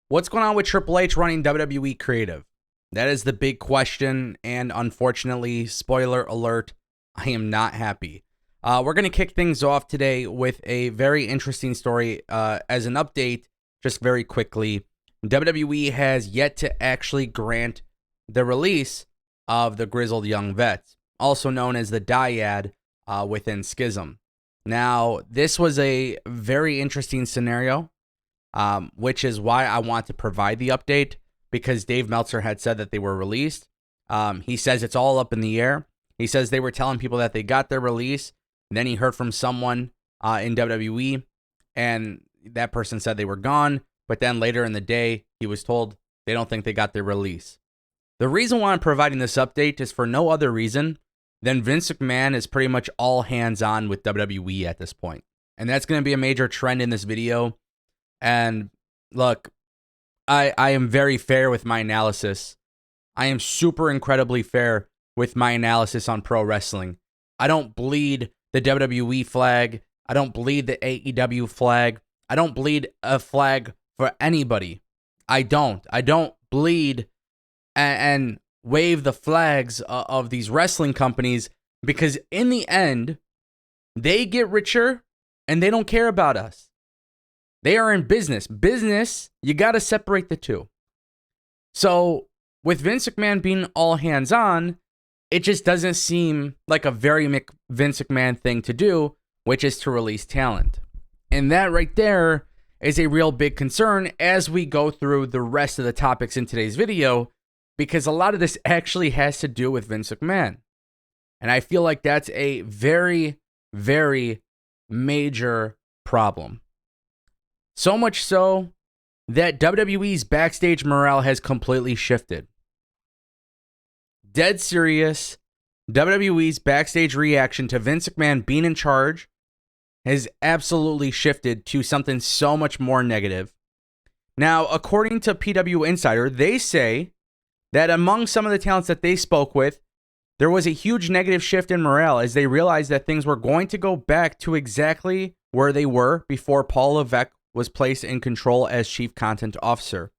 What's going on with Triple H running WWE Creative? That is the big question, and unfortunately, spoiler alert, I am not happy. We're going to kick things off today with a very interesting story. As an update, just very quickly, WWE has yet to actually grant the release of the Grizzled Young Vets, also known as the Dyad within Schism. Now, this was a very interesting scenario, which is why I want to provide the update, because Dave Meltzer had said that they were released. He says it's all up in the air. He says they were telling people that they got their release, and then he heard from someone in WWE, and that person said they were gone, but then later in the day, he was told they don't think they got their release. The reason why I'm providing this update is for no other reason than Vince McMahon is pretty much all hands-on with WWE at this point. And that's going to be a major trend in this video. And look, I am very fair with my analysis. I am super incredibly fair with my analysis on pro wrestling. I don't bleed the WWE flag. I don't bleed the AEW flag. I don't bleed a flag for anybody. I don't bleed and wave the flags of these wrestling companies, because in the end, they get richer and they don't care about us. They are in business. Business, you got to separate the two. So with Vince McMahon being all hands on, it just doesn't seem like a very Vince McMahon thing to do, which is to release talent. And that right there is a real big concern as we go through the rest of the topics in today's video, because a lot of this actually has to do with Vince McMahon. And I feel like that's a very, very major problem. So much so that WWE's backstage morale has completely shifted. Dead serious, WWE's backstage reaction to Vince McMahon being in charge has absolutely shifted to something so much more negative. Now, according to PW Insider, they say that among some of the talents that they spoke with, there was a huge negative shift in morale as they realized that things were going to go back to exactly where they were before Paul Levesque was placed in control as chief content officer.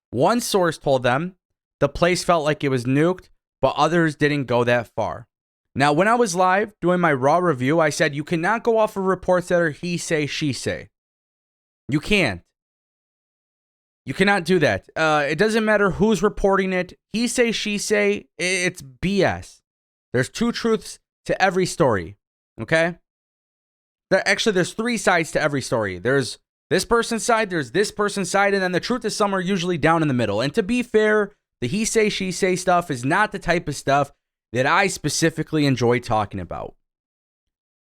One source told them the place felt like it was nuked, but others didn't go that far. Now, when I was live doing my Raw review, I said you cannot go off of reports that are he say, she say. You can't. You cannot do that. It doesn't matter who's reporting it. He say, she say, it's BS. There's two truths to every story, okay? There's three sides to every story. There's this person's side, there's this person's side, and then the truth is somewhere usually down in the middle. And to be fair, the he say, she say stuff is not the type of stuff that I specifically enjoy talking about.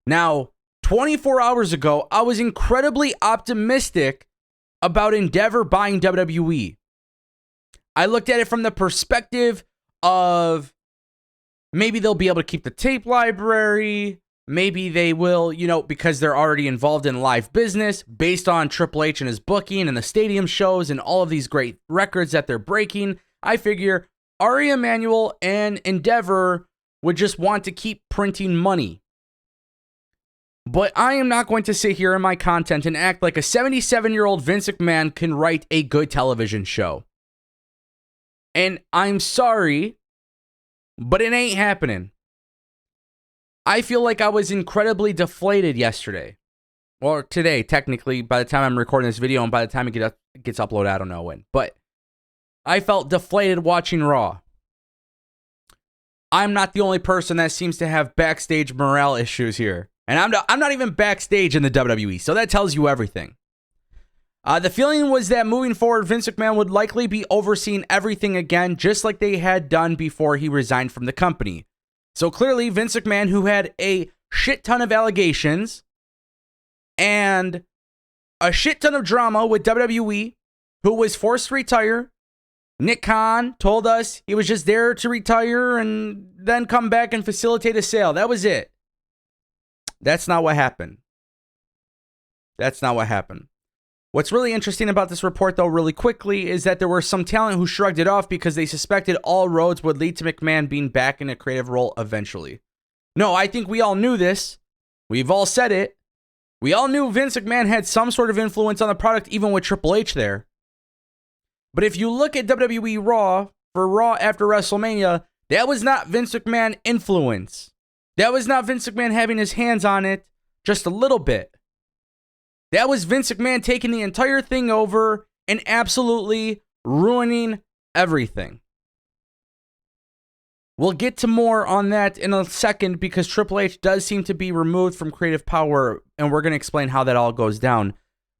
Now, 24 hours ago, I was incredibly optimistic about Endeavor buying WWE. I looked at it from the perspective of maybe they'll be able to keep the tape library. Maybe they will, because they're already involved in live business based on Triple H and his booking and the stadium shows and all of these great records that they're breaking. I figure Ari Emanuel and Endeavor would just want to keep printing money. But I am not going to sit here in my content and act like a 77-year-old Vince McMahon can write a good television show. And I'm sorry, but it ain't happening. I feel like I was incredibly deflated yesterday. Or today, technically, by the time I'm recording this video and by the time it gets uploaded, I don't know when. But I felt deflated watching Raw. I'm not the only person that seems to have backstage morale issues here. And I'm not even backstage in the WWE, so that tells you everything. The feeling was that moving forward, Vince McMahon would likely be overseeing everything again, just like they had done before he resigned from the company. So clearly, Vince McMahon, who had a shit ton of allegations and a shit ton of drama with WWE, who was forced to retire. Nick Khan told us he was just there to retire and then come back and facilitate a sale. That was it. That's not what happened. That's not what happened. What's really interesting about this report, though, really quickly, is that there were some talent who shrugged it off because they suspected all roads would lead to McMahon being back in a creative role eventually. No, I think we all knew this. We've all said it. We all knew Vince McMahon had some sort of influence on the product, even with Triple H there. But if you look at WWE Raw for Raw after WrestleMania, that was not Vince McMahon influence. That was not Vince McMahon having his hands on it just a little bit. That was Vince McMahon taking the entire thing over and absolutely ruining everything. We'll get to more on that in a second because Triple H does seem to be removed from creative power, and we're going to explain how that all goes down.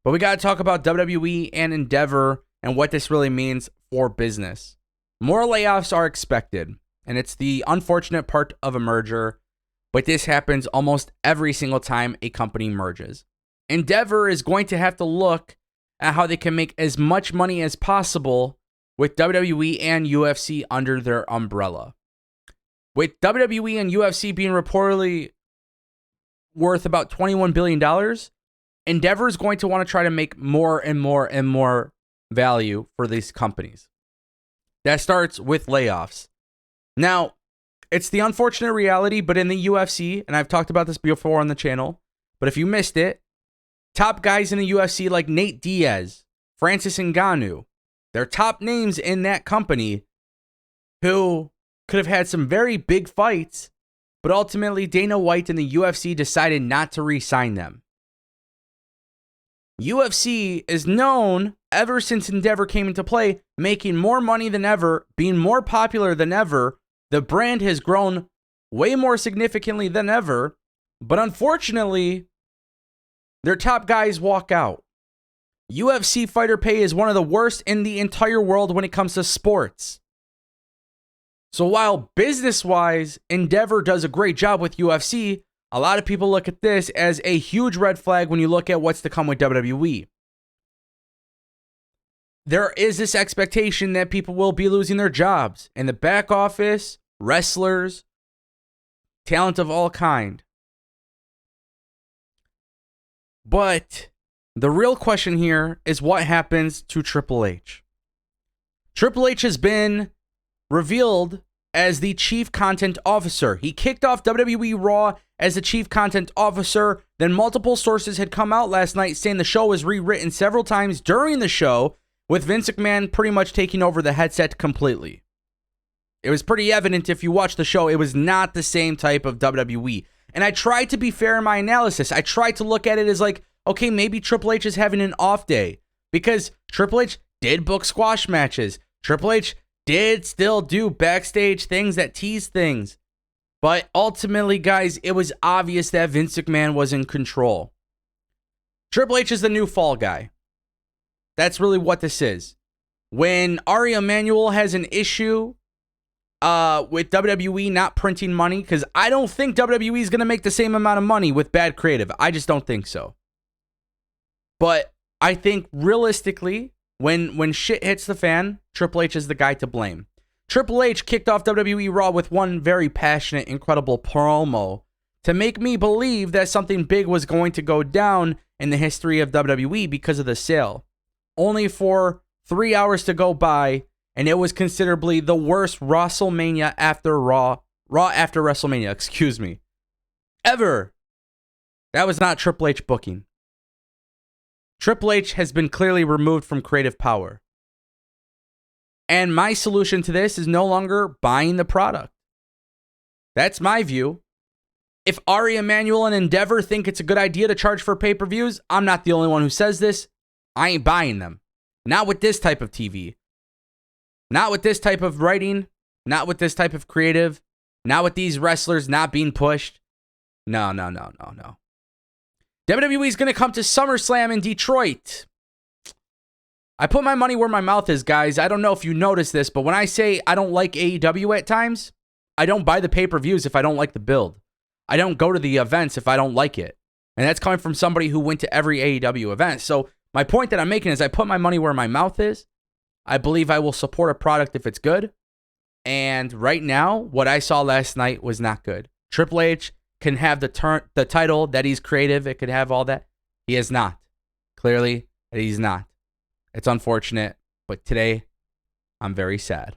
But we got to talk about WWE and Endeavor and what this really means for business. More layoffs are expected, and it's the unfortunate part of a merger, but this happens almost every single time a company merges. Endeavor is going to have to look at how they can make as much money as possible with WWE and UFC under their umbrella. With WWE and UFC being reportedly worth about $21 billion, Endeavor is going to want to try to make more and more and more value for these companies. That starts with layoffs. Now, it's the unfortunate reality, but in the UFC, and I've talked about this before on the channel, but if you missed it, top guys in the UFC like Nate Diaz, Francis Ngannou, they're top names in that company who could have had some very big fights, but ultimately Dana White and the UFC decided not to re-sign them. UFC is known, ever since Endeavor came into play, making more money than ever, being more popular than ever. The brand has grown way more significantly than ever, but unfortunately, their top guys walk out. UFC fighter pay is one of the worst in the entire world when it comes to sports. So while business-wise, Endeavor does a great job with UFC, a lot of people look at this as a huge red flag when you look at what's to come with WWE. There is this expectation that people will be losing their jobs in the back office, wrestlers, talent of all kind. But the real question here is what happens to Triple H. Triple H has been revealed as the Chief Content Officer. He kicked off WWE Raw as the Chief Content Officer. Then multiple sources had come out last night saying the show was rewritten several times during the show, with Vince McMahon pretty much taking over the headset completely. It was pretty evident if you watch the show, it was not the same type of WWE. And I tried to be fair in my analysis. I tried to look at it as like, okay, maybe Triple H is having an off day, because Triple H did book squash matches. Triple H did still do backstage things that tease things. But ultimately, guys, it was obvious that Vince McMahon was in control. Triple H is the new fall guy. That's really what this is. When Ari Emanuel has an issue with WWE not printing money, because I don't think WWE is going to make the same amount of money with bad creative. I just don't think so. But I think realistically, when shit hits the fan, Triple H is the guy to blame. Triple H kicked off WWE Raw with one very passionate, incredible promo to make me believe that something big was going to go down in the history of WWE because of the sale. Only for 3 hours to go by, and it was considerably the worst WrestleMania after Raw after WrestleMania, ever. That was not Triple H booking. Triple H has been clearly removed from creative power. And my solution to this is no longer buying the product. That's my view. If Ari Emanuel and Endeavor think it's a good idea to charge for pay-per-views, I'm not the only one who says this. I ain't buying them. Not with this type of TV. Not with this type of writing. Not with this type of creative. Not with these wrestlers not being pushed. No. WWE is going to come to SummerSlam in Detroit. I put my money where my mouth is, guys. I don't know if you noticed this, but when I say I don't like AEW at times, I don't buy the pay-per-views if I don't like the build. I don't go to the events if I don't like it. And that's coming from somebody who went to every AEW event. So my point that I'm making is I put my money where my mouth is. I believe I will support a product if it's good. And right now, what I saw last night was not good. Triple H can have the title that he's creative. It could have all that. He is not. Clearly, he's not. It's unfortunate, but today, I'm very sad.